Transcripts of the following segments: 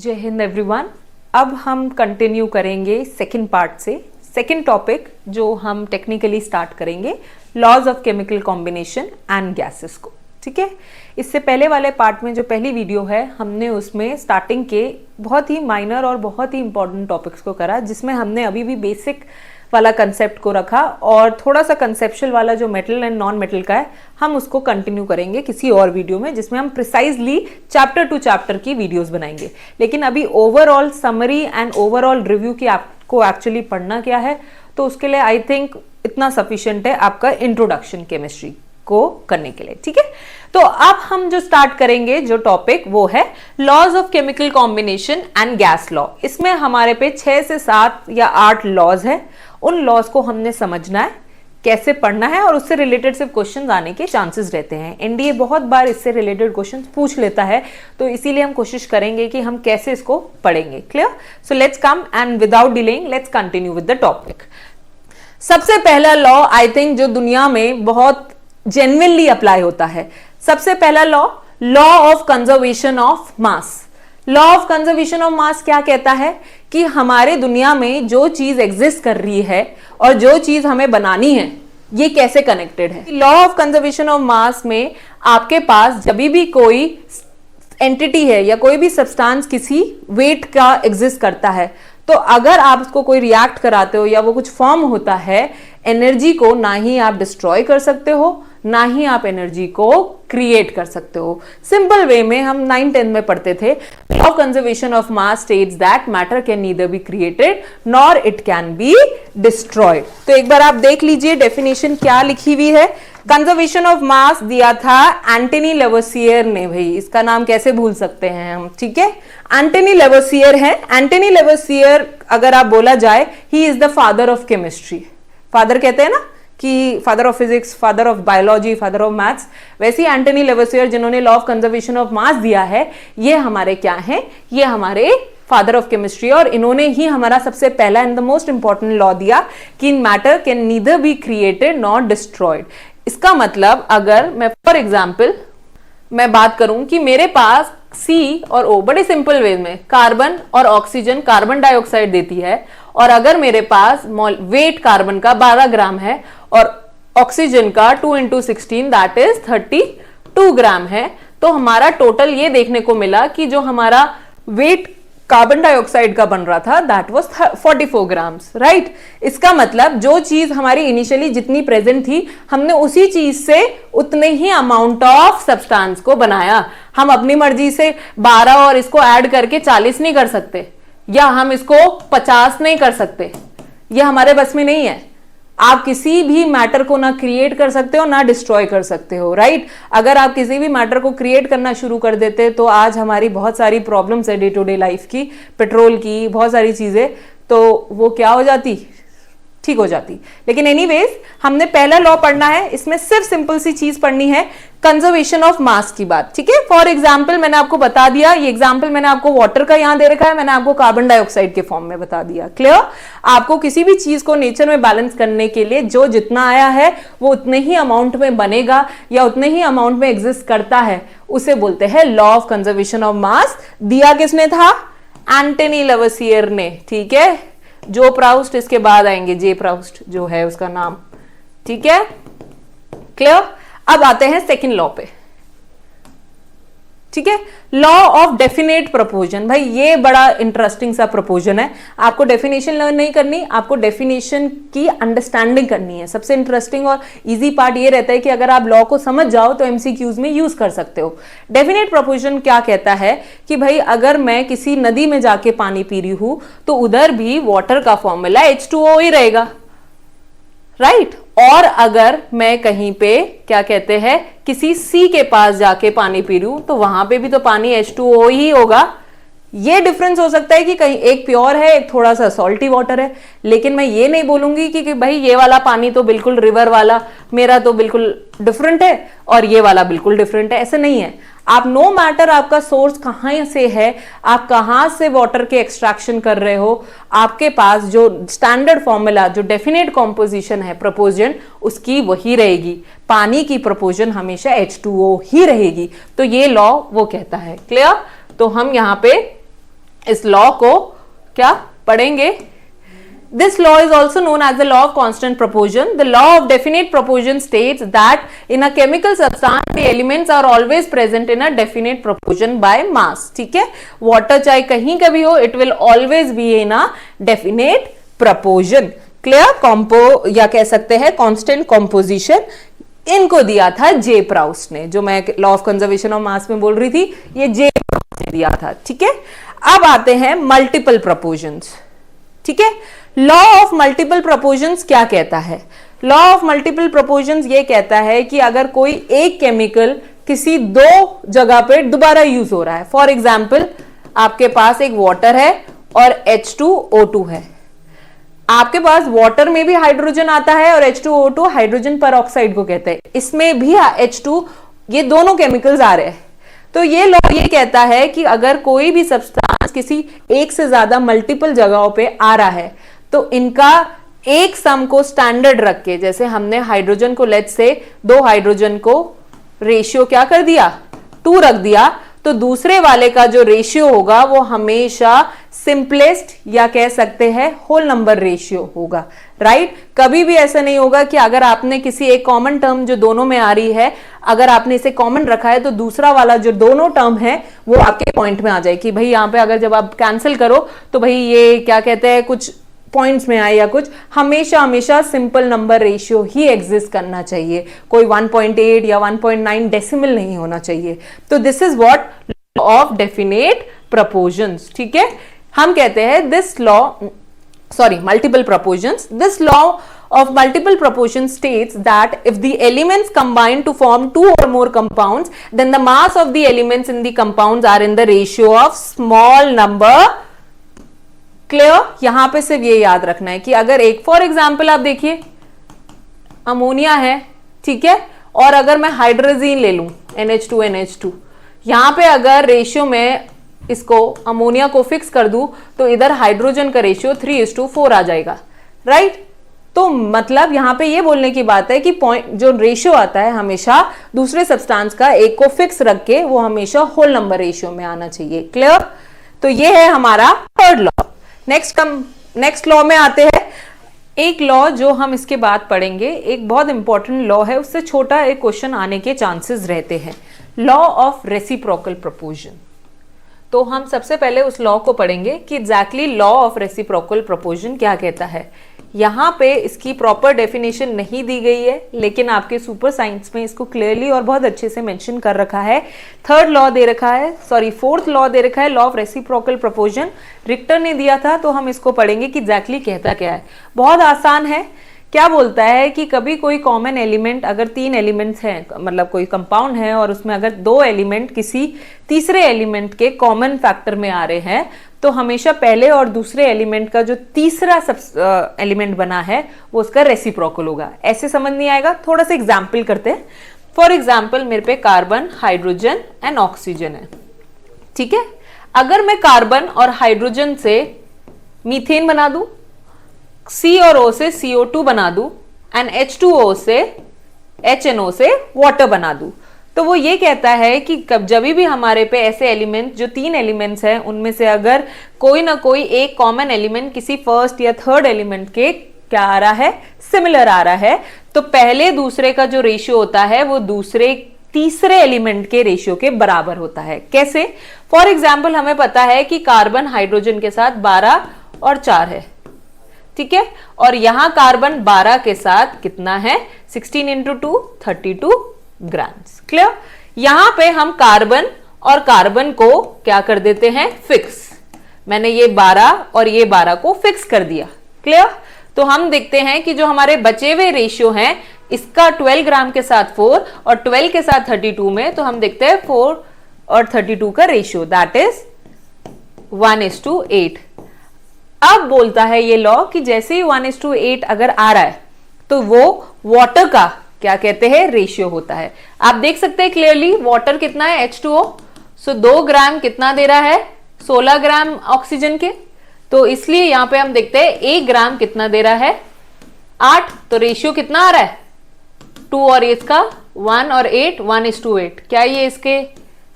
जय हिंद एवरीवन। अब हम कंटिन्यू करेंगे सेकंड पार्ट से। सेकंड टॉपिक जो हम टेक्निकली स्टार्ट करेंगे, laws of chemical combination and gases को। ठीक है, इससे पहले वाले पार्ट में जो पहली वीडियो है हमने उसमें स्टार्टिंग के बहुत ही माइनर और बहुत ही इंपॉर्टेंट टॉपिक्स को करा, जिसमें हमने अभी भी बेसिक वाला कंसेप्ट को रखा और थोड़ा सा कंसेप्चुअल वाला जो मेटल एंड नॉन मेटल का है हम उसको कंटिन्यू करेंगे किसी और वीडियो में, जिसमें हम प्रिसाइजली चैप्टर टू चैप्टर की वीडियोस बनाएंगे। लेकिन अभी overall summary and overall review की आपको एक्चुअली पढ़ना क्या है, तो उसके लिए आई थिंक इतना सफिशिएंट है आपका इंट्रोडक्शन केमिस्ट्री को करने के लिए। ठीक है, तो अब हम जो स्टार्ट करेंगे जो टॉपिक वो है laws of chemical combination and gas law. इसमें हमारे पे 6 से 7 या 8 लॉज है। उन लॉज को हमने समझना है, कैसे पढ़ना है, और उससे रिलेटेड सिर्फ क्वेश्चन आने के चांसेस रहते हैं। एनडीए बहुत बार इससे रिलेटेड क्वेश्चन पूछ लेता है, तो इसीलिए हम कोशिश करेंगे कि हम कैसे इसको पढ़ेंगे। Clear? So let's come and without delaying let's continue with the topic. सबसे पहला लॉ आई थिंक जो दुनिया में बहुत जेन्युइनली अप्लाई होता है, सबसे पहला law of conservation of mass. Law of conservation of मास क्या कहता है कि हमारे दुनिया में जो चीज एग्जिस्ट कर रही है और जो चीज हमें बनानी है ये कैसे कनेक्टेड है। लॉ ऑफ कंजर्वेशन ऑफ मास में आपके पास जब भी कोई एंटिटी है या कोई भी सब्सटेंस किसी वेट का एग्जिस्ट करता है, तो अगर आप उसको कोई रिएक्ट कराते हो या वो कुछ फॉर्म होता है, एनर्जी को ना ही आप डिस्ट्रॉय कर सकते हो ना ही आप एनर्जी को क्रिएट कर सकते हो। सिंपल वे में हम 9th-10th में पढ़ते थे, law of conservation of mass states that matter can neither be created nor it can be destroyed. तो एक बार आप देख लीजिए डेफिनेशन क्या लिखी हुई है। कंजर्वेशन ऑफ मास दिया था एंटनी लेवोसियर ने। भाई इसका नाम कैसे भूल सकते हैं हम। ठीक है, एंटनी लेवोसियर है। एंटनी लेवोसियर अगर आप बोला जाए, he is the father of chemistry. Father कहते हैं ना कि father of physics, father of biology, father of maths, वैसे ही एंटनी लेवोसियर जिन्होंने लॉ ऑफ कंजर्वेशन ऑफ मास दिया है, ये हमारे क्या है, ये हमारे फादर ऑफ केमिस्ट्री। और इन्होंने ही हमारा सबसे पहला and the most important law दिया कि matter can neither be created not destroyed. इसका मतलब अगर मैं फॉर एग्जाम्पल मैं बात करूं कि मेरे पास सी और ओ, बड़े सिंपल वे में कार्बन और ऑक्सीजन कार्बन डाइऑक्साइड देती है, और अगर मेरे पास वेट कार्बन का 12 ग्राम है और ऑक्सीजन का 2 × 16 दैट इज 32 ग्राम है, तो हमारा टोटल ये देखने को मिला कि जो हमारा वेट कार्बन डाइऑक्साइड का बन रहा था दैट वाज 44 ग्राम्स। राइट? इसका मतलब जो चीज हमारी इनिशियली जितनी प्रेजेंट थी, हमने उसी चीज से उतने ही अमाउंट ऑफ सब्सटेंस को बनाया। हम अपनी मर्जी से 12 और इसको ऐड करके 40 नहीं कर सकते, या हम इसको 50 नहीं कर सकते, यह हमारे बस में नहीं है। आप किसी भी मैटर को ना क्रिएट कर सकते हो ना डिस्ट्रॉय कर सकते हो। राइट? अगर आप किसी भी मैटर को क्रिएट करना शुरू कर देते तो आज हमारी बहुत सारी प्रॉब्लम्स है डे टू डे लाइफ की, पेट्रोल की, बहुत सारी चीजें, तो वो क्या हो जाती, ठीक हो जाती। लेकिन एनीवेज हमने पहला लॉ पढ़ना है, इसमें सिर्फ सिंपल सी चीज पढ़नी है, कंजर्वेशन ऑफ मास की बात। ठीक है, फॉर एग्जाम्पल मैंने आपको बता दिया, ये एग्जाम्पल मैंने आपको वाटर का यहां दे रखा है, मैंने आपको कार्बन डाइऑक्साइड के फॉर्म में बता दिया। क्लियर? आपको किसी भी चीज को नेचर में बैलेंस करने के लिए जो जितना आया है वो उतने ही अमाउंट में बनेगा या उतने ही अमाउंट में एग्जिस्ट करता है, उसे बोलते हैं लॉ ऑफ कंजर्वेशन ऑफ मास। दिया किसने था? एंटनी लेवोसियर ने। ठीक है, जो प्राउस्ट इसके बाद आएंगे, जे प्राउस्ट जो है उसका नाम। ठीक है, क्लियर? अब आते हैं सेकंड लॉ पे। ठीक है, लॉ ऑफ डेफिनेट प्रोपोजन। भाई ये बड़ा इंटरेस्टिंग सा प्रोपोजन है। आपको डेफिनेशन लर्न नहीं करनी, आपको डेफिनेशन की अंडरस्टैंडिंग करनी है। सबसे इंटरेस्टिंग और इजी पार्ट ये रहता है कि अगर आप लॉ को समझ जाओ तो एमसीक्यूज में यूज कर सकते हो। डेफिनेट प्रोपोजन क्या कहता है कि भाई अगर मैं किसी नदी में जाके पानी पी रही हूं तो उधर भी वाटर का फॉर्मूला H2O ही रहेगा। राइट? और अगर मैं कहीं पे क्या कहते हैं किसी सी के पास जाके पानी पी रही हूं तो वहां पे भी तो पानी H2O ही होगा। ये डिफरेंस हो सकता है कि कहीं एक प्योर है एक थोड़ा सा सॉल्टी वाटर है, लेकिन मैं ये नहीं बोलूंगी कि भाई ये वाला पानी तो बिल्कुल रिवर वाला मेरा तो बिल्कुल डिफरेंट है और ये वाला बिल्कुल डिफरेंट है। ऐसे नहीं है। आप नो मैटर आपका सोर्स कहां से है, आप कहां से वाटर के एक्सट्रैक्शन कर रहे हो, आपके पास जो स्टैंडर्ड फॉर्मूला जो डेफिनेट कॉम्पोजिशन है प्रोपोजन उसकी वही रहेगी। पानी की प्रोपोजन हमेशा H2O ही रहेगी। तो ये लॉ वो कहता है। क्लियर? तो हम यहां पे इस लॉ को क्या पढ़ेंगे? This law is also known as the law of constant proportion. The law of definite proportion states that in a chemical substance the elements are always present in a definite proportion by mass. ठीक है, water चाहे कहीं का भी हो, it will always be in a definite proportion. Clear? compo या कह सकते हैं constant composition इनको दिया था जे प्राउस्ट ने, जो मैं लॉ ऑफ कंजर्वेशन ऑफ मास में बोल रही थी, ये जे प्राउस्ट ने दिया था। ठीक है, अब आते हैं मल्टीपल प्रपोर्शंस। ठीक है, लॉ ऑफ मल्टीपल प्रपोर्शंस क्या कहता है? लॉ ऑफ मल्टीपल प्रपोर्शंस ये कहता है कि अगर कोई एक केमिकल किसी दो जगह पे दोबारा यूज हो रहा है, फॉर एग्जाम्पल आपके पास एक वाटर है और H2O2 है, आपके पास वाटर में भी हाइड्रोजन आता है और H2O2 हाइड्रोजन पर ऑक्साइड को कहते हैं, इसमें भी H2, ये दोनों केमिकल्स आ रहे हैं। तो ये लॉ ये कहता है कि अगर कोई भी सब्सटेंस किसी एक से ज्यादा मल्टीपल जगहों पे आ रहा है तो इनका एक सम को स्टैंडर्ड रख के, जैसे हमने हाइड्रोजन को लेट्स से 2 हाइड्रोजन को रेशियो क्या कर दिया 2 रख दिया, तो दूसरे वाले का जो रेशियो होगा वो हमेशा सिंपलेस्ट या कह सकते हैं होल नंबर रेशियो होगा। राइट? कभी भी ऐसा नहीं होगा कि अगर आपने किसी एक कॉमन टर्म जो दोनों में आ रही है, अगर आपने इसे कॉमन रखा है तो दूसरा वाला जो दोनों टर्म है वो आपके पॉइंट में आ जाए कि भाई यहाँ पे अगर जब आप कैंसिल करो तो भाई ये क्या कहते हैं कुछ पॉइंट्स में आए या कुछ, हमेशा हमेशा सिंपल नंबर रेशियो ही एग्जिस्ट करना चाहिए, कोई 1.8 या 1.9 डेसिमल नहीं होना चाहिए। तो this is what law of definite proportions. ठीक है, हम कहते हैं this law, sorry multiple proportions, this law of multiple proportion states that if the elements combine to form 2 or more compounds, then the mass of the elements in the compounds are in the ratio of small number. Clear? यहां पे सिर्फ ये याद रखना है कि अगर एक फॉर एग्जाम्पल आप देखिए अमोनिया है, ठीक है, और अगर मैं हाइड्रोजीन ले लूं NH2 यहां पे अगर रेशियो में इसको अमोनिया को फिक्स कर दूं तो इधर हाइड्रोजन का रेशियो 3:4 आ जाएगा। राइट? तो मतलब यहां पे ये बोलने की बात है कि पॉइंट जो रेशियो आता है हमेशा दूसरे सब्सटेंस का एक को फिक्स रख के वो हमेशा होल नंबर रेशियो में आना चाहिए। क्लियर? तो ये है हमारा थर्ड लॉ। नेक्स्ट लॉ में आते हैं, एक लॉ जो हम इसके बाद पढ़ेंगे, एक बहुत इंपॉर्टेंट लॉ है, उससे छोटा एक क्वेश्चन आने के चांसेस रहते हैं, लॉ ऑफ रेसिप्रोकल प्रपोर्शन। तो हम सबसे पहले उस लॉ को पढ़ेंगे कि exactly law of reciprocal proportion क्या कहता है। यहां पे इसकी प्रॉपर डेफिनेशन नहीं दी गई है, लेकिन आपके सुपर साइंस में इसको क्लियरली और बहुत अच्छे से मेंशन कर रखा है। थर्ड लॉ दे रखा है, सॉरी फोर्थ लॉ दे रखा है, law of reciprocal proportion Richter ने दिया था, तो हम इसको पढ़ेंगे कि एग्जैक्टली कहता क्या है। बहुत आसान है। क्या बोलता है कि कभी कोई कॉमन एलिमेंट, अगर 3 एलिमेंट्स हैं, मतलब कोई कंपाउंड है और उसमें अगर 2 एलिमेंट किसी तीसरे एलिमेंट के कॉमन फैक्टर में आ रहे हैं, तो हमेशा पहले और दूसरे एलिमेंट का जो तीसरा एलिमेंट बना है वो उसका रेसिप्रोकल होगा। ऐसे समझ नहीं आएगा, थोड़ा सा एग्जाम्पल करते हैं। फॉर एग्जाम्पल मेरे पे कार्बन, हाइड्रोजन एंड ऑक्सीजन है। ठीक है, अगर मैं कार्बन और हाइड्रोजन से मीथेन बना दूं, C और O से CO2 बना दूं एंड H2O से HNO से वाटर बना दूं, तो वो ये कहता है कि जब भी हमारे पे ऐसे एलिमेंट जो 3 एलिमेंट्स हैं उनमें से अगर कोई ना कोई एक कॉमन एलिमेंट किसी फर्स्ट या थर्ड एलिमेंट के क्या आ रहा है, सिमिलर आ रहा है, तो पहले दूसरे का जो रेशियो होता है वो दूसरे तीसरे एलिमेंट के रेशियो के बराबर होता है। कैसे? फॉर एग्जाम्पल हमें पता है कि कार्बन हाइड्रोजन के साथ 12 और 4 है, ठीक है, और यहां कार्बन 12 के साथ कितना है, 16 इंटू 2 32 ग्राम्स। क्लियर? यहां पे हम कार्बन और कार्बन को क्या कर देते हैं, फिक्स। मैंने ये 12 और ये 12 को फिक्स कर दिया। क्लियर? तो हम देखते हैं कि जो हमारे बचे हुए रेशियो हैं, इसका 12 ग्राम के साथ 4 और 12 के साथ 32 में, तो हम देखते हैं 4 और 32 का रेशियो दैट इज 1:8। अब बोलता है ये लॉ कि जैसे ही 1:8 अगर आ रहा है तो वो वाटर का क्या कहते हैं, रेशियो होता है। आप देख सकते हैं क्लियरली वाटर कितना है, H2O, सो 2 ग्राम कितना दे रहा है, 16 ग्राम ऑक्सीजन के, तो इसलिए यहां पे हम देखते हैं 1 ग्राम कितना दे रहा है, 8, तो रेशियो कितना आ रहा है, 2 और इसका 1 और 8 1:8। क्या ये इसके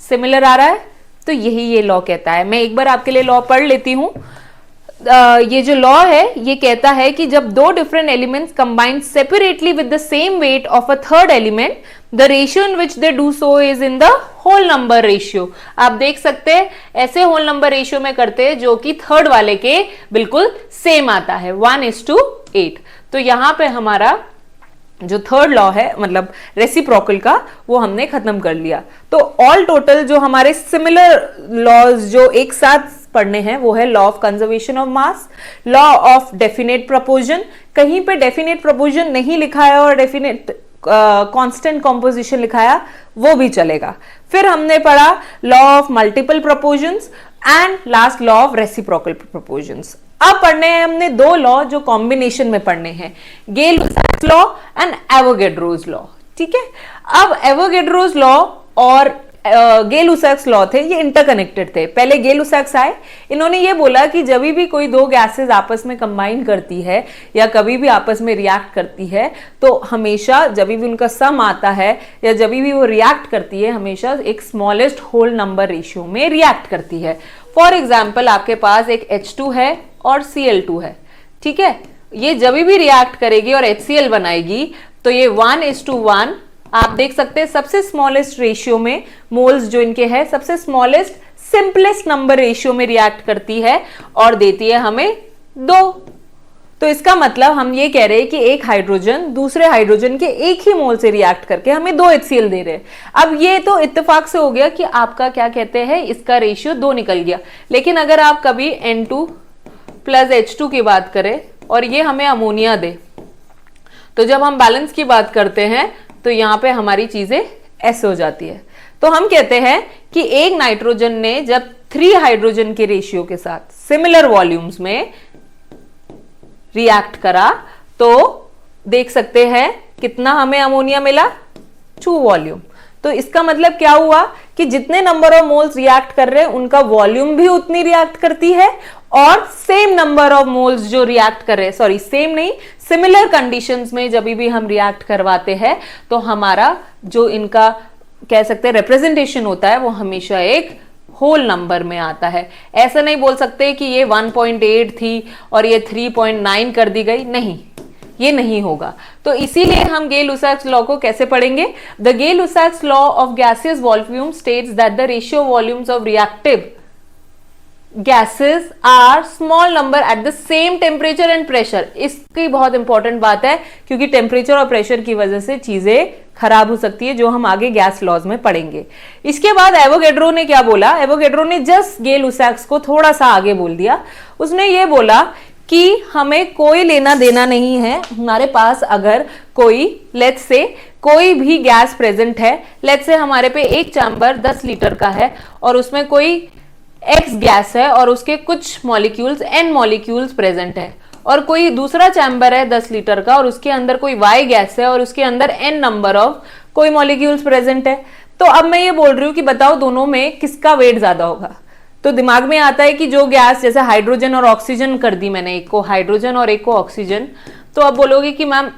सिमिलर आ रहा है? तो यही ये लॉ कहता है। मैं एक बार आपके लिए लॉ पढ़ लेती हूं। ये जो लॉ है ये कहता है कि जब दो different elements combine separately with the same weight of a third element, the ratio in which they do so is in the whole number ratio. आप देख सकते हैं ऐसे होल नंबर रेशियो में करते हैं जो कि थर्ड वाले के बिल्कुल सेम आता है, 1:8। तो यहां पे हमारा जो थर्ड लॉ है मतलब रेसिप्रोकल का, वो हमने खत्म कर लिया। तो ऑल टोटल जो हमारे सिमिलर लॉज जो एक साथ पढ़ने हैं वो है law of conservation of mass, law of definite proportion. कहीं पे डेफिनेट प्रपोर्शन नहीं लिखा है और डेफिनेट कांस्टेंट कॉम्पोजिशन लिखाया वो भी चलेगा। फिर हमने पढ़ा law of multiple proportions and last law of reciprocal proportions. अब पढ़ने हैं हमने दो लॉ जो कॉम्बिनेशन में पढ़ने हैं, गे-लुसाक्स लॉ एंड एवोगैड्रोस लॉ। ठीक है, अब एवोगैड्रोस लॉ और गे-लुसाक्स लॉ थे, ये इंटरकनेक्टेड थे। पहले गे-लुसाक्स आए, इन्होंने ये बोला कि जब भी कोई दो गैसेस आपस में कंबाइन करती है या कभी भी आपस में रिएक्ट करती है तो हमेशा जब भी उनका सम आता है या जब भी वो रिएक्ट करती है हमेशा एक स्मॉलेस्ट होल नंबर रेशियो में रिएक्ट करती है। फॉर एग्जाम्पल आपके पास एक H2 है और Cl2 है, ठीक है, ये जब भी रिएक्ट करेगी और HCl बनाएगी तो ये 1:1, आप देख सकते हैं सबसे स्मॉलेस्ट रेशियो में मोल्स जो इनके हैं सबसे स्मॉलेस्ट सिंपलेस्ट नंबर रेशियो में रिएक्ट करती है और देती है हमें 2। तो इसका मतलब हम ये कह रहे हैं कि एक हाइड्रोजन दूसरे हाइड्रोजन के एक ही मोल से रिएक्ट करके हमें 2 HCl दे रहे हैं। अब ये तो इत्तेफाक से हो गया कि आपका क्या कहते हैं इसका रेशियो 2 निकल गया, लेकिन अगर आप कभी N2 प्लस H2 की बात करें और ये हमें अमोनिया दे, तो जब हम बैलेंस की बात करते हैं तो यहां पे हमारी चीजें ऐसे हो जाती है। तो हम कहते हैं कि एक नाइट्रोजन ने जब 3 हाइड्रोजन के रेशियो के साथ सिमिलर वॉल्यूम्स में रिएक्ट करा तो देख सकते हैं कितना हमें अमोनिया मिला, 2 वॉल्यूम। तो इसका मतलब क्या हुआ कि जितने नंबर ऑफ मोल्स रिएक्ट कर रहे हैं उनका वॉल्यूम भी उतनी रिएक्ट करती है और सेम नंबर ऑफ मोल्स जो रिएक्ट कर रहे हैं, सॉरी सेम नहीं, सिमिलर कंडीशंस में जब भी हम रिएक्ट करवाते हैं तो हमारा जो इनका कह सकते हैं रिप्रेजेंटेशन होता है वो हमेशा एक होल नंबर में आता है। ऐसा नहीं बोल सकते कि ये 1.8 थी और ये 3.9 कर दी गई, नहीं, ये नहीं होगा। तो इसीलिए हम गे-लुसाक्स लॉ को कैसे पढ़ेंगे? The Gay-Lussac's law of gaseous volume states that the ratio volumes of reactive gases are small number at the same temperature and pressure. इसकी बहुत इंपॉर्टेंट बात है क्योंकि टेम्परेचर और प्रेशर की वजह से चीजें खराब हो सकती है, जो हम आगे गैस लॉज में पढ़ेंगे। इसके बाद एवोगैड्रो ने क्या बोला? एवोगैड्रो ने जस्ट गे-लुसाक्स को थोड़ा सा आगे बोल दिया। उसने ये बोला कि हमें कोई लेना देना नहीं है, हमारे पास अगर कोई लेट्स से कोई भी गैस प्रेजेंट है, लेट्स से हमारे पे एक चैम्बर 10 लीटर का है और उसमें कोई X गैस है और उसके कुछ मॉलिक्यूल्स N मॉलिक्यूल्स प्रेजेंट है, और कोई दूसरा चैम्बर है 10 लीटर का और उसके अंदर कोई Y गैस है और उसके अंदर N नंबर ऑफ कोई मॉलिक्यूल्स प्रेजेंट है। तो अब मैं ये बोल रही हूँ कि बताओ दोनों में किसका वेट ज्यादा होगा? तो दिमाग में आता है कि जो गैस, जैसे हाइड्रोजन और ऑक्सीजन कर दी मैंने, एक को हाइड्रोजन और एक को ऑक्सीजन, तो अब बोलोगे कि मैम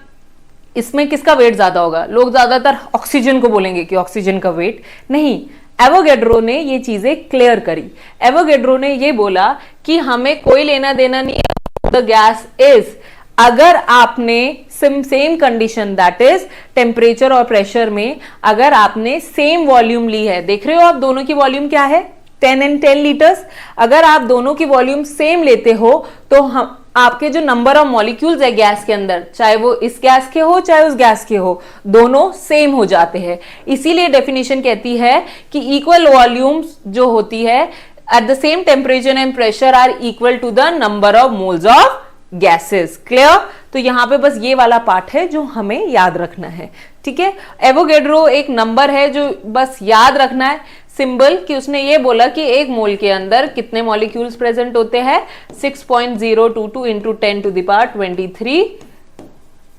इसमें किसका वेट ज्यादा होगा? लोग ज्यादातर ऑक्सीजन को बोलेंगे कि ऑक्सीजन का वेट। नहीं, एवोगैड्रो ने ये चीजें क्लियर करी। एवोगैड्रो ने ये बोला कि हमें कोई लेना देना नहीं है, द गैस इज, अगर आपने same condition that is temperature और प्रेशर में अगर आपने सेम वॉल्यूम ली है, देख रहे हो आप दोनों की वॉल्यूम क्या है, 10 and 10 लीटर्स, अगर आप दोनों की वॉल्यूम सेम लेते हो तो हम आपके जो नंबर ऑफ मॉलिक्यूल्स है गैस के अंदर, चाहे वो इस गैस के हो चाहे उस गैस के हो, दोनों सेम हो जाते हैं। इसीलिए डेफिनेशन कहती है कि इक्वल वॉल्यूम्स जो होती है at the same temperature and pressure are equal to the number of moles of gases. Clear? तो यहां पे बस ये वाला पार्ट है जो हमें याद रखना है, ठीक है। एवोगैड्रो एक नंबर है जो बस याद रखना है, सिंबल, कि उसने ये बोला कि एक मोल के अंदर कितने मॉलिक्यूल्स प्रेजेंट होते हैं, 6.022 into 10 to the power 23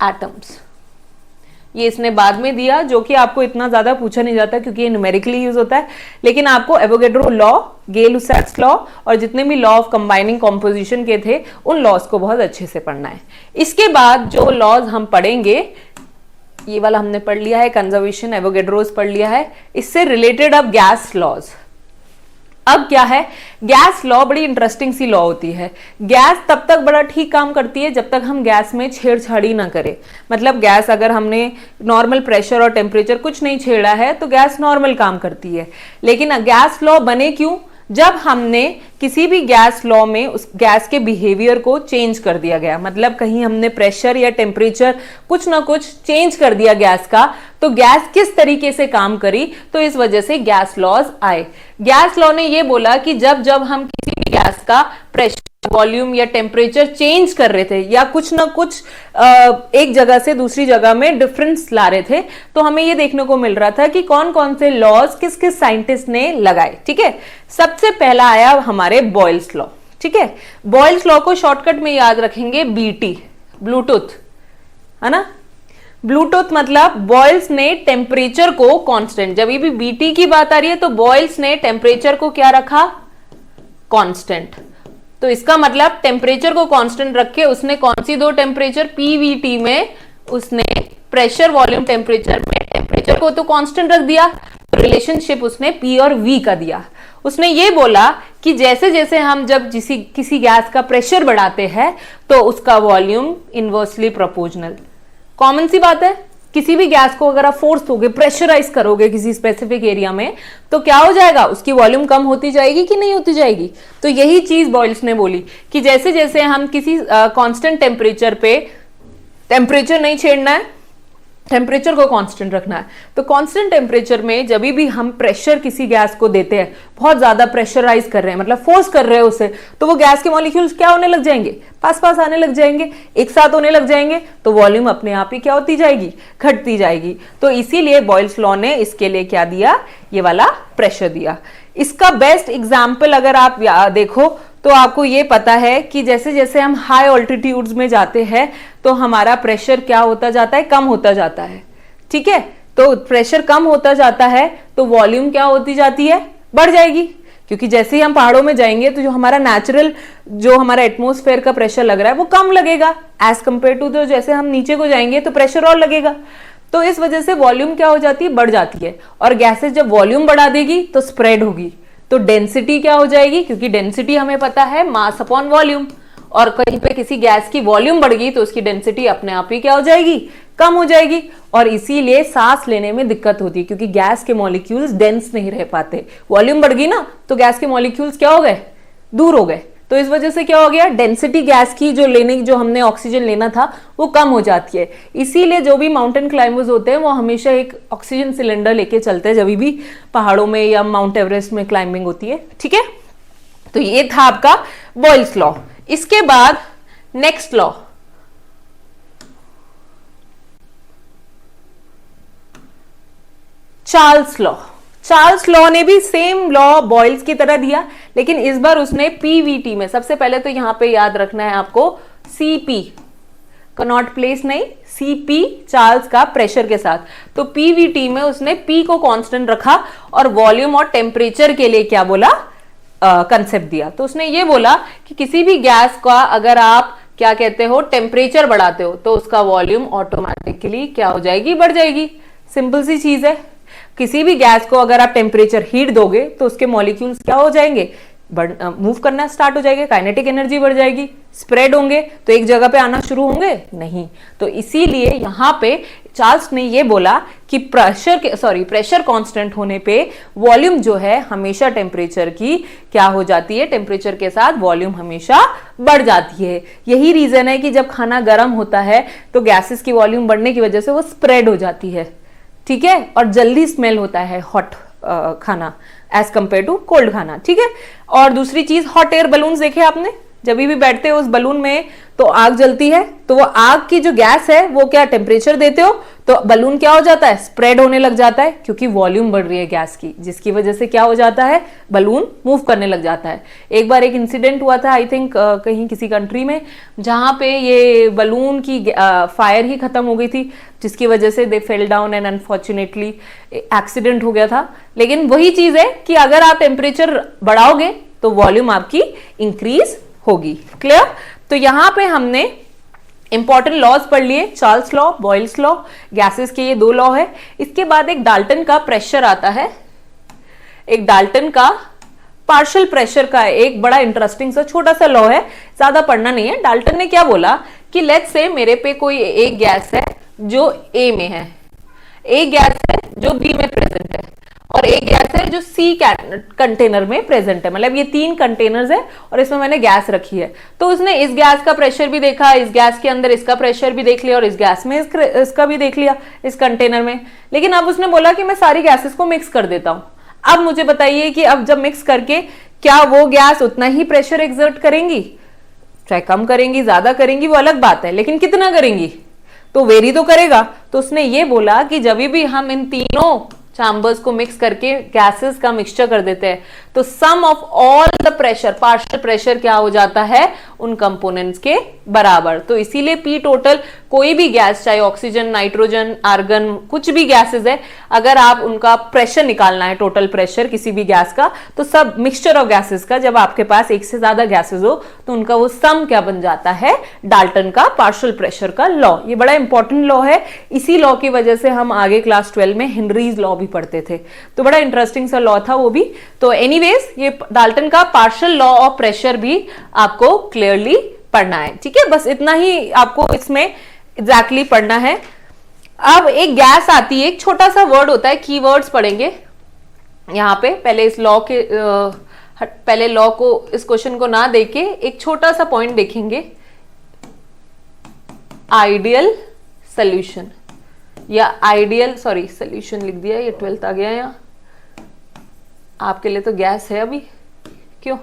atoms. ये इसने बाद में दिया, जो कि आपको इतना ज्यादा पूछा नहीं जाता क्योंकि ये न्यूमेरिकली यूज होता है, लेकिन आपको एवोगैड्रो लॉ, गे-लुसाक्स लॉ और जितने भी लॉ ऑफ कंबाइनिंग कॉम्पोजिशन के थे उन लॉज को बहुत अच्छे से पढ़ना है। इसके बाद जो लॉज हम पढ़ेंगे, ये वाला हमने पढ़ लिया है, कंजर्वेशन, एवोगैड्रोस पढ़ लिया है, इससे रिलेटेड अब गैस लॉज। अब क्या है, गैस लॉ बड़ी इंटरेस्टिंग सी लॉ होती है। गैस तब तक बड़ा ठीक काम करती है जब तक हम गैस में छेड़छाड़ी ना करें। मतलब गैस अगर हमने नॉर्मल प्रेशर और टेम्परेचर कुछ नहीं छेड़ा है तो गैस नॉर्मल काम करती है। लेकिन गैस लॉ बने क्यों, जब हमने किसी भी गैस लॉ में उस गैस के बिहेवियर को चेंज कर दिया गया, मतलब कहीं हमने प्रेशर या टेम्परेचर कुछ ना कुछ चेंज कर दिया गैस का, तो गैस किस तरीके से काम करी, तो इस वजह से गैस लॉज आए। गैस लॉ ने ये बोला कि जब जब हम किसी भी गैस का प्रेशर, वॉल्यूम या टेम्परेचर चेंज कर रहे थे या कुछ ना कुछ एक जगह से दूसरी जगह में डिफरेंस ला रहे थे, तो हमें ये देखने को मिल रहा था कि कौन कौन से लॉज किस किस साइंटिस्ट ने लगाए। ठीक है, सबसे पहला आया हमारे बॉयल्स लॉ। ठीक है, बॉयल्स लॉ को शॉर्टकट में याद रखेंगे बीटी, ब्लूटूथ, है ना। ब्लूटूथ मतलब बॉयल्स ने टेम्परेचर को कांस्टेंट, जब भी बीटी की बात आ रही है तो बॉयल्स ने टेम्परेचर को क्या रखा, कांस्टेंट। तो इसका मतलब टेम्परेचर को कांस्टेंट रख के उसने कौन सी दो टेम्परेचर, पीवीटी में उसने प्रेशर वॉल्यूम टेम्परेचर में टेम्परेचर को तो कांस्टेंट रख दिया, तो रिलेशनशिप उसने पी और वी का दिया। उसने ये बोला कि जैसे जैसे हम जब किसी गैस का प्रेशर बढ़ाते हैं तो उसका वॉल्यूम इनवर्सली प्रोपोर्शनल। कॉमन सी बात है, किसी भी गैस को अगर आप फोर्स दोगे, प्रेशराइज करोगे किसी स्पेसिफिक एरिया में, तो क्या हो जाएगा, उसकी वॉल्यूम कम होती जाएगी कि नहीं होती जाएगी। तो यही चीज बॉयल्स ने बोली कि जैसे जैसे हम किसी कांस्टेंट टेम्परेचर पे, टेम्परेचर नहीं छेड़ना है, टेम्परेचर को कांस्टेंट रखना है, तो कांस्टेंट टेम्परेचर में जब भी हम प्रेशर किसी गैस को देते हैं, बहुत ज्यादा प्रेशराइज कर रहे हैं, मतलब फोर्स कर रहे हैं उसे, तो वो गैस के मॉलिक्यूल्स क्या होने लग जाएंगे, पास पास आने लग जाएंगे, एक साथ होने लग जाएंगे, तो वॉल्यूम अपने आप ही क्या होती जाएगी, घटती जाएगी। तो इसीलिए बॉयल्स लॉ ने इसके लिए क्या दिया, ये वाला प्रेशर दिया। इसका बेस्ट एग्जाम्पल अगर आप देखो तो आपको ये पता है कि जैसे जैसे हम हाई ऑल्टीट्यूड्स में जाते हैं तो हमारा प्रेशर क्या होता जाता है, कम होता जाता है। ठीक है, तो प्रेशर कम होता जाता है तो वॉल्यूम क्या होती जाती है, बढ़ जाएगी। क्योंकि जैसे ही हम पहाड़ों में जाएंगे तो जो हमारा नेचुरल, जो हमारा एटमॉस्फेयर का प्रेशर लग रहा है वो कम लगेगा एज कंपेयर टू, तो जैसे हम नीचे को जाएंगे तो प्रेशर और लगेगा। तो इस वजह से वॉल्यूम क्या हो जाती है, बढ़ जाती है। और गैसेस जब वॉल्यूम बढ़ा देगी तो स्प्रेड होगी, तो डेंसिटी क्या हो जाएगी, क्योंकि डेंसिटी हमें पता है मास अपॉन वॉल्यूम, और कहीं पे किसी गैस की वॉल्यूम बढ़ गई तो उसकी डेंसिटी अपने आप ही क्या हो जाएगी, कम हो जाएगी। और इसीलिए सांस लेने में दिक्कत होती है, क्योंकि गैस के मॉलिक्यूल्स डेंस नहीं रह पाते। वॉल्यूम बढ़ गई ना तो गैस के मॉलिक्यूल्स क्या हो गए, दूर हो गए, तो इस वजह से क्या हो गया, डेंसिटी गैस की जो हमने ऑक्सीजन लेना था वो कम हो जाती है। इसीलिए जो भी माउंटेन क्लाइंबर्स होते हैं वो हमेशा एक ऑक्सीजन सिलेंडर लेके चलते हैं जब भी पहाड़ों में या माउंट एवरेस्ट में क्लाइंबिंग होती है। ठीक है, तो ये था आपका बॉयल्स लॉ। इसके बाद next law, Charles law. Charles law ने भी सेम लॉ बॉयल्स की तरह दिया, लेकिन इस बार उसने पीवीटी में, सबसे पहले तो यहां पे याद रखना है आपको सीपी, कनॉट प्लेस नहीं, सीपी चार्ल्स का प्रेशर के साथ, तो पीवीटी में उसने पी को कांस्टेंट रखा और वॉल्यूम और टेम्परेचर के लिए क्या बोला, कंसेप्ट दिया। तो उसने ये बोला कि किसी भी गैस का अगर आप क्या कहते हो, टेम्परेचर बढ़ाते हो तो उसका वॉल्यूम ऑटोमेटिकली क्या हो जाएगी, बढ़ जाएगी। सिंपल सी चीज है, किसी भी गैस को अगर आप टेम्परेचर हीट दोगे तो उसके मॉलिक्यूल्स क्या हो जाएंगे, मूव करना स्टार्ट हो जाएंगे, काइनेटिक एनर्जी बढ़ जाएगी, स्प्रेड होंगे, तो एक जगह पे आना शुरू होंगे नहीं। तो इसीलिए यहां पे चार्ल्स ने ये बोला कि प्रेशर कांस्टेंट होने पे वॉल्यूम जो है हमेशा टेम्परेचर की क्या हो जाती है, टेम्परेचर के साथ वॉल्यूम हमेशा बढ़ जाती है। यही रीजन है कि जब खाना गर्म होता है तो गैसेस की वॉल्यूम बढ़ने की वजह से वो स्प्रेड हो जाती है। ठीक है, और जल्दी स्मेल होता है हॉट खाना एज कंपेयर टू कोल्ड खाना। ठीक है, और दूसरी चीज, हॉट एयर बलून देखे आपने, जब भी बैठते हो उस बलून में तो आग जलती है, तो वो आग की जो गैस है वो क्या टेम्परेचर देते हो तो बलून क्या हो जाता है, स्प्रेड होने लग जाता है, क्योंकि वॉल्यूम बढ़ रही है गैस की, जिसकी वजह से क्या हो जाता है, बलून मूव करने लग जाता है। एक बार एक इंसिडेंट हुआ था, आई थिंक कहीं किसी कंट्री में, जहां पे ये बलून की फायर ही खत्म हो गई थी, जिसकी वजह से they fell down and unfortunately accident हो गया था। लेकिन वही चीज है कि अगर आप टेम्परेचर बढ़ाओगे तो वॉल्यूम आपकी इंक्रीज होगी। क्लियर? तो यहां पे हमने इंपॉर्टेंट लॉज पढ़ लिए, Charles law, Boyle's law, gases के ये दो लॉ है। इसके बाद एक डाल्टन का प्रेशर आता है, एक डाल्टन का पार्शियल प्रेशर का एक बड़ा इंटरेस्टिंग सा छोटा सा लॉ है, ज्यादा पढ़ना नहीं है। डाल्टन ने क्या बोला कि लेट्स से मेरे पे कोई एक गैस है जो ए में है, एक गैस है जो बी में प्रेजेंट है, और एक गैस है जो सी कंटेनर में प्रेजेंट है। मतलब ये 3 कंटेनर्स है और इसमें मैंने गैस रखी है। तो उसने इस गैस का प्रेशर भी देखा, इस गैस के अंदर इसका प्रेशर भी देख लिया, और इस गैस में इसका भी देख लिया इस कंटेनर में। लेकिन अब उसने बोला कि मैं सारी गैसेस को मिक्स कर देता हूं। अब मुझे बताइए कि अब जब मिक्स करके क्या वो गैस उतना ही प्रेशर एक्सर्ट करेंगी? चाहे कम करेंगी, ज्यादा करेंगी, वो अलग बात है, लेकिन कितना करेंगी? तो वेरी तो करेगा। तो उसने ये बोला कि जब भी हम इन तीनों चैम्बर्स को मिक्स करके गैसेस का मिक्सचर कर देते हैं तो sum of all the pressure, partial pressure क्या हो जाता है? उन कंपोनेंट्स के बराबर। तो इसीलिए पी टोटल, कोई भी गैस, चाहे ऑक्सीजन, नाइट्रोजन, आर्गन, कुछ भी गैसेस है, अगर आप उनका प्रेशर निकालना है, टोटल प्रेशर किसी भी गैस का, तो सब मिक्सचर ऑफ गैसेस का, जब आपके पास एक से ज्यादा गैसेस हो तो उनका वो सम क्या बन जाता है? डाल्टन का पार्शियल प्रेशर का लॉ। ये बड़ा इंपॉर्टेंट लॉ है। इसी लॉ की वजह से हम आगे क्लास 12 में हेनरीज लॉ भी पढ़ते थे, तो बड़ा इंटरेस्टिंग सा लॉ था वो भी। तो एनीवेज ये डाल्टन का पार्शियल लॉ ऑफ प्रेशर भी आपको क्लियरली पढ़ना है, ठीक है। बस इतना ही आपको इसमें एग्जैक्टली पढ़ना है। अब एक गैस आती है, एक छोटा सा वर्ड होता है, कीवर्ड्स पढ़ेंगे यहां पे। पहले इस लॉ के पहले लॉ को, इस क्वेश्चन को ना देके एक छोटा सा पॉइंट देखेंगे, आइडियल सोल्यूशन, या आइडियल, सॉरी सोल्यूशन लिख दिया, ये 12th आ गया यहाँ आपके लिए, तो गैस है अभी, क्यों?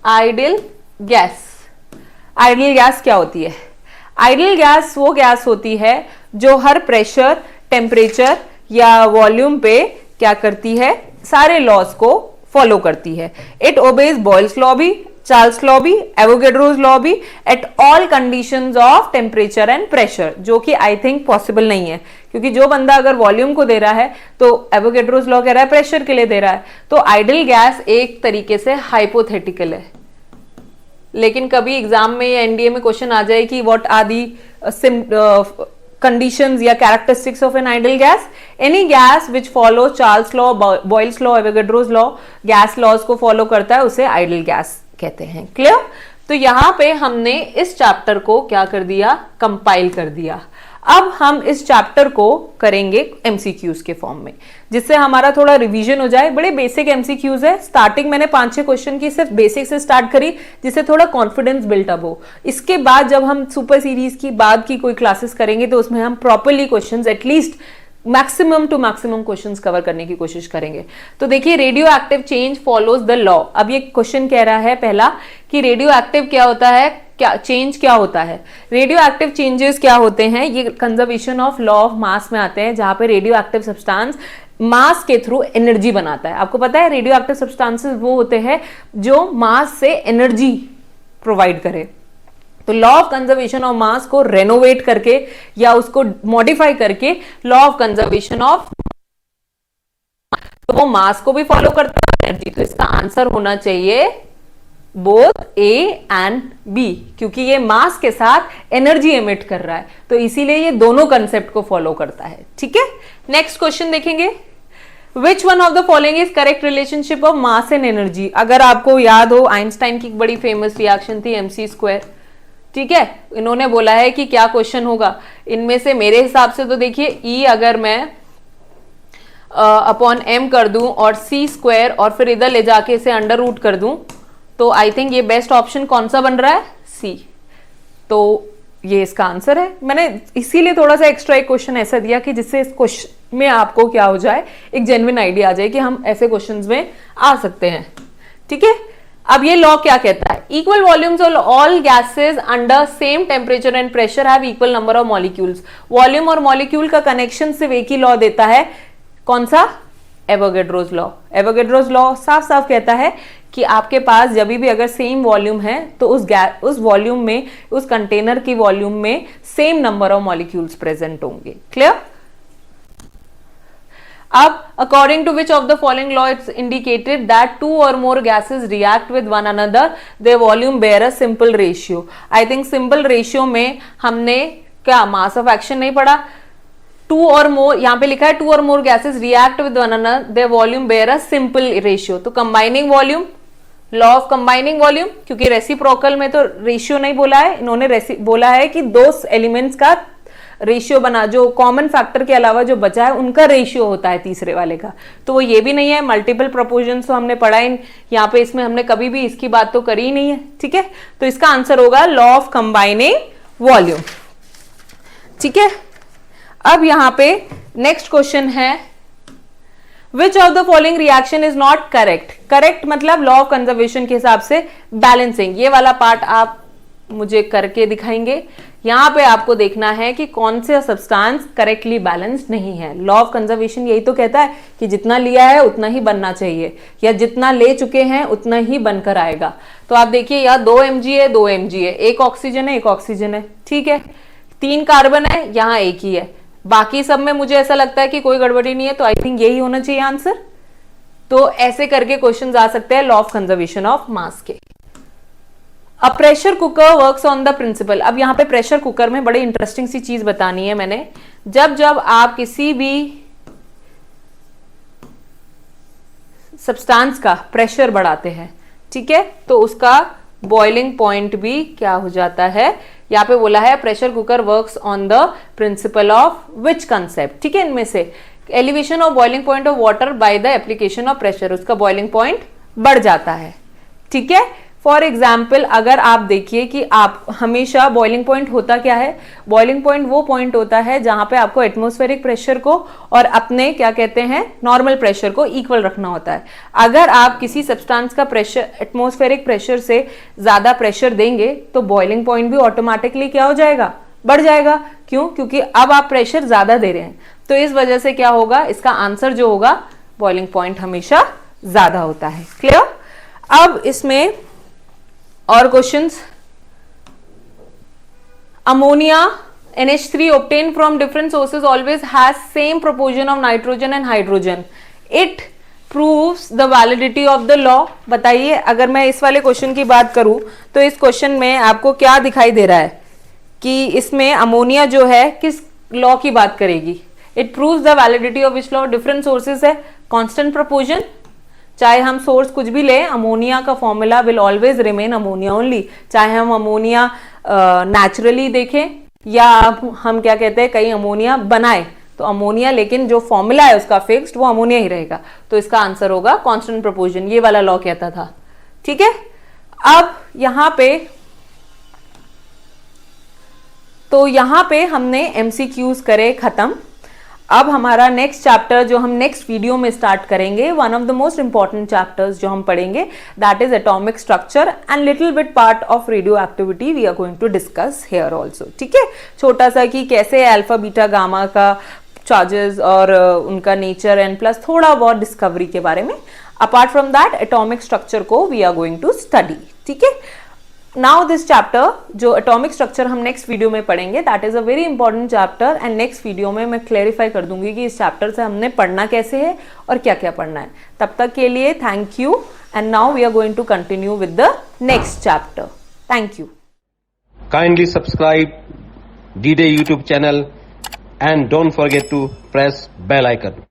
Ideal gas. आइडियल गैस क्या होती है? आइडियल गैस वो गैस होती है जो हर प्रेशर, टेम्परेचर या वॉल्यूम पे क्या करती है? सारे लॉज को फॉलो करती है। इट ओबेज बॉयल्स लॉ भी, चार्ल्स लॉ भी, एवोगैड्रोस लॉ भी, at all conditions of temperature and pressure, जो कि आई थिंक पॉसिबल नहीं है, क्योंकि जो बंदा अगर वॉल्यूम को दे रहा है तो एवोगैड्रोस लॉ कह रहा है प्रेशर के लिए दे रहा है। तो आइडियल गैस एक तरीके से हाइपोथेटिकल है, लेकिन कभी एग्जाम में या एनडीए में क्वेश्चन आ जाए कि व्हाट आर दी conditions या characteristics of an ideal gas, any gas which follows Charles law, Boyle's law, Avogadro's law, gas laws को follow करता है, उसे ideal gas कहते हैं। क्लियर? तो यहां पे हमने इस चैप्टर को क्या कर दिया? कंपाइल कर दिया। अब हम इस चैप्टर को करेंगे एमसीक्यूज के फॉर्म में, जिससे हमारा थोड़ा रिवीजन हो जाए। बड़े बेसिक एमसीक्यूज है। स्टार्टिंग मैंने 5-6 क्वेश्चन की सिर्फ बेसिक से स्टार्ट करी, जिससे थोड़ा कॉन्फिडेंस बिल्टअप हो। इसके बाद जब हम सुपर सीरीज की बाद की कोई क्लासेस करेंगे तो उसमें हम properly questions, at least maximum to maximum questions cover करने की कोशिश करेंगे। तो देखिए, radioactive change follows the law. अब ये क्वेश्चन कह रहा है पहला कि रेडियो एक्टिव क्या होता है, क्या चेंज क्या होता है। रेडियो एक्टिव चेंजेस क्या होते हैं? ये conservation of law of mass में आते हैं, जहां पे रेडियो एक्टिव सब्सटेंस मास के थ्रू एनर्जी बनाता है। आपको पता है रेडियो एक्टिव सब्सटेंसेस वो होते हैं जो मास से एनर्जी प्रोवाइड करे। तो लॉ ऑफ कंजर्वेशन ऑफ मास को रेनोवेट करके या उसको मॉडिफाई करके लॉ ऑफ कंजर्वेशन ऑफ, तो वो मास को भी फॉलो करता है, एनर्जी। तो इसका आंसर होना चाहिए बोथ ए एंड बी, क्योंकि ये मास के साथ एनर्जी एमिट कर रहा है, तो इसीलिए ये दोनों कंसेप्ट को फॉलो करता है। ठीक है, नेक्स्ट क्वेश्चन देखेंगे। Which one of the following is correct relationship of mass and energy. अगर आपको याद हो, आइंस्टाइन की बड़ी फेमस रिएक्शन थी mc स्क्वायर। ठीक है, इन्होंने बोला है कि क्या क्वेश्चन होगा इनमें से। मेरे हिसाब से तो देखिए, ई अगर मैं अपॉन एम कर दूं और सी स्क्वायर और फिर इधर ले जाके इसे अंडर रूट कर दूं, तो आई थिंक ये बेस्ट ऑप्शन कौन सा बन रहा है? सी। तो ये इसका आंसर है। मैंने इसीलिए थोड़ा सा एक्स्ट्रा एक क्वेश्चन ऐसा दिया कि जिससे इस क्वेश्चन में आपको क्या हो जाए, एक जेन्युइन आइडिया आ जाए कि हम ऐसे क्वेश्चंस में आ सकते हैं। ठीक है, अब ये लॉ क्या कहता है? Equal volumes of all gases under same temperature and pressure have equal number of molecules. Volume और मॉलिक्यूल का कनेक्शन सिर्फ एक ही लॉ देता है, कौन सा? Avogadro's law. एवोगैड्रोस लॉ साफ साफ कहता है कि आपके पास जब भी अगर सेम वॉल्यूम है तो उस वॉल्यूम में, उस कंटेनर की वॉल्यूम में same number of molecules present होंगे। क्लियर? अब according to which of the following law it's indicated that two और more gases react with one another, their volume bear a simple ratio. I think simple ratio में हमने क्या mass of action नहीं पढ़ा। To और मोर, यहां पे लिखा है टू और more gases react with one another, their volume bear a simple ratio. तो combining volume law of combining volume, क्योंकि रेसिप्रोकल में तो रेशियो नहीं बोला है इन्होंने, बोला है कि दो एलिमेंट्स का रेशियो बना, जो कॉमन फैक्टर के अलावा जो बचा है उनका रेशियो होता है तीसरे वाले का, तो वो ये भी नहीं है। मल्टीपल प्रोपोर्शन तो हमने पढ़ा ही यहाँ पे, इसमें हमने कभी भी इसकी बात तो करी ही नहीं है, ठीक है। तो इसका आंसर होगा लॉ ऑफ कंबाइनिंग वॉल्यूम, ठीक है। अब यहां पे नेक्स्ट क्वेश्चन है, विच of the following reaction is not correct. Correct मतलब लॉ ऑफ कंजर्वेशन के हिसाब से बैलेंसिंग, ये वाला पार्ट आप मुझे करके दिखाएंगे। यहां पे आपको देखना है कि कौन से सब्सटेंस करेक्टली बैलेंस्ड नहीं है। लॉ ऑफ कंजर्वेशन यही तो कहता है कि जितना लिया है उतना ही बनना चाहिए, या जितना ले चुके हैं उतना ही बनकर आएगा। तो आप देखिए यहाँ 2 mg है, 2 mg है, एक ऑक्सीजन है, एक ऑक्सीजन है, ठीक है। 3 कार्बन है, यहाँ एक ही है, बाकी सब में मुझे ऐसा लगता है कि कोई गड़बड़ी नहीं है, तो आई थिंक यही होना चाहिए आंसर। तो ऐसे करके क्वेश्चन आ सकते हैं law of conservation of mass के। A pressure cooker works on the principle. अब यहाँ पे प्रेशर कुकर में बड़ी इंटरेस्टिंग सी चीज बतानी है मैंने। जब जब आप किसी भी सब्सटेंस का प्रेशर बढ़ाते हैं, ठीक है, तो उसका बॉइलिंग पॉइंट भी क्या हो जाता है। यहाँ पे बोला है pressure cooker works on the principle of which concept, ठीक है। इनमें से elevation of boiling point of water by the application of pressure, उसका बॉइलिंग पॉइंट बढ़ जाता है, ठीक है। फॉर एग्जाम्पल अगर आप देखिए कि आप हमेशा बॉइलिंग पॉइंट होता क्या है, बॉइलिंग पॉइंट वो पॉइंट होता है जहां पे आपको एटमॉस्फेरिक प्रेशर को और अपने क्या कहते हैं नॉर्मल प्रेशर को इक्वल रखना होता है। अगर आप किसी सब्सटेंस का प्रेशर एटमॉस्फेरिक प्रेशर से ज्यादा प्रेशर देंगे तो बॉइलिंग पॉइंट भी ऑटोमेटिकली क्या हो जाएगा, बढ़ जाएगा। क्यों? क्योंकि अब आप प्रेशर ज्यादा दे रहे हैं, तो इस वजह से क्या होगा, इसका आंसर जो होगा बॉइलिंग पॉइंट हमेशा ज्यादा होता है। क्लियर? अब इसमें और questions, ammonia NH3 obtained from different sources always has same proportion of nitrogen and hydrogen. It proves the validity of the law. बताइए, अगर मैं इस वाले क्वेश्चन की बात करूं तो इस क्वेश्चन में आपको क्या दिखाई दे रहा है कि इसमें अमोनिया जो है किस लॉ की बात करेगी। It proves the validity of which law? different sources है, constant proportion, चाहे हम सोर्स कुछ भी लें, अमोनिया का formula will always remain ammonia only. चाहे हम अमोनिया नेचुरली देखें या हम क्या कहते हैं कहीं अमोनिया बनाए, तो अमोनिया लेकिन जो फॉर्मूला है उसका फिक्स्ड वो अमोनिया ही रहेगा। तो इसका आंसर होगा कांस्टेंट प्रोपोर्शन, ये वाला लॉ कहता था, ठीक है। अब यहां पे तो यहां पे हमने MCQs करे खत्म। अब हमारा नेक्स्ट चैप्टर जो हम नेक्स्ट वीडियो में स्टार्ट करेंगे, one of the most important chapters जो हम पढ़ेंगे, that is atomic structure and little bit part of radioactivity we are going to discuss here also, ठीक है। छोटा सा कि कैसे अल्फा बीटा गामा का चार्जेस और उनका नेचर एंड प्लस थोड़ा बहुत डिस्कवरी के बारे में। Apart from that atomic structure को we are going to study, ठीक है। नाउ दिस चैप्टर जो एटॉमिक स्ट्रक्चर हम नेक्स्ट वीडियो में पढ़ेंगे, that is a very important chapter and next video में मैं क्लेरिफाई कर दूंगी कि इस चैप्टर से हमने पढ़ना कैसे है और क्या क्या पढ़ना है। तब तक के लिए thank you and now we are going to continue with the next chapter. Thank you. Kindly subscribe D-Day YouTube channel and don't forget to press bell icon.